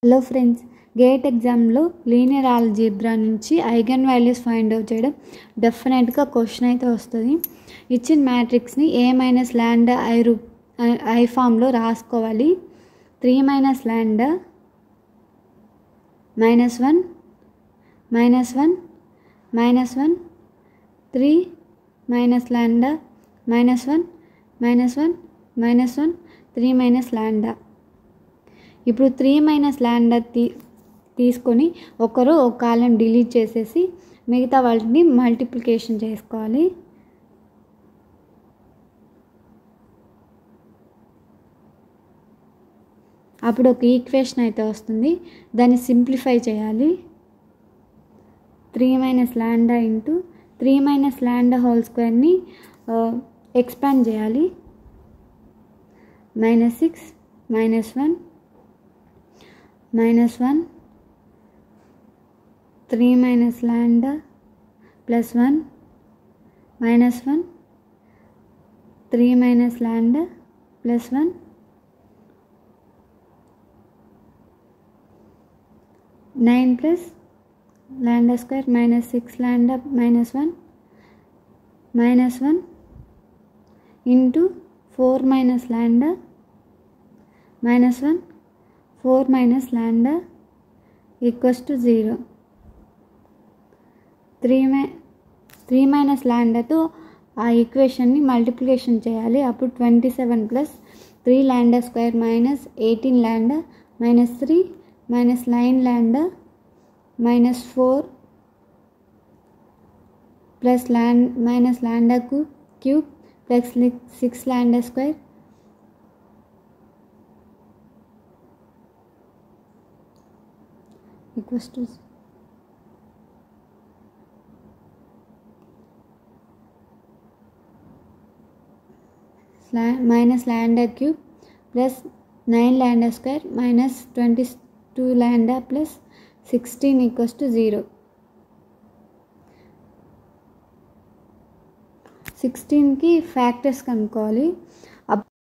Hello friends, gate ఎగ్జామ్లో linear algebra నుంచి eigen values find out చేయడం డెఫినెట్గా క్వశ్చన్ అయితే వస్తుంది. ఇచ్చిన మ్యాట్రిక్స్ని ఏ మైనస్ ల్యాండా ఐ ఫామ్లో రాసుకోవాలి. 3 మైనస్ ల్యాండా -1 -1 -1 3 మైనస్ ల్యాండా -1 -1 -1 3 మైనస్ ల్యాండా. ఇప్పుడు 3 మైనస్ ల్యాండా తీసుకొని ఒక కాలం డిలీట్ చేసేసి మిగతా వాటిని మల్టిప్లికేషన్ చేసుకోవాలి. అప్పుడు ఒక ఈక్వేషన్ అయితే వస్తుంది. దాన్ని సింప్లిఫై చేయాలి. 3 minus lambda into 3 minus lambda whole స్క్వేర్ని ఎక్స్పాండ్ చేయాలి. -6 -1 -1 3 మైనస్ ల్యాండా +1 -1 3 మైనస్ ల్యాండా +1 9 ప్లస్ ల్యాండా స్క్వేర్ -6 ల్యాండా -1 -1 into 4 minus lambda -1 4 minus lambda equals to 0. 3 minus ల్యాండాతో ఆ ఈక్వేషన్ని మల్టిప్లికేషన్ చేయాలి. అప్పుడు 27 ప్లస్ 3 ల్యాండా స్క్వేర్ -18 ల్యాండా -3 -9 ల్యాండా -4 plus minus lambda cube plus 6 ల్యాండా square equals to minus lambda cube plus 9 lambda square minus 22 lambda plus 16 equals to 0. 16 की ఫ్యాక్టర్స్ కనుక్కోవాలి.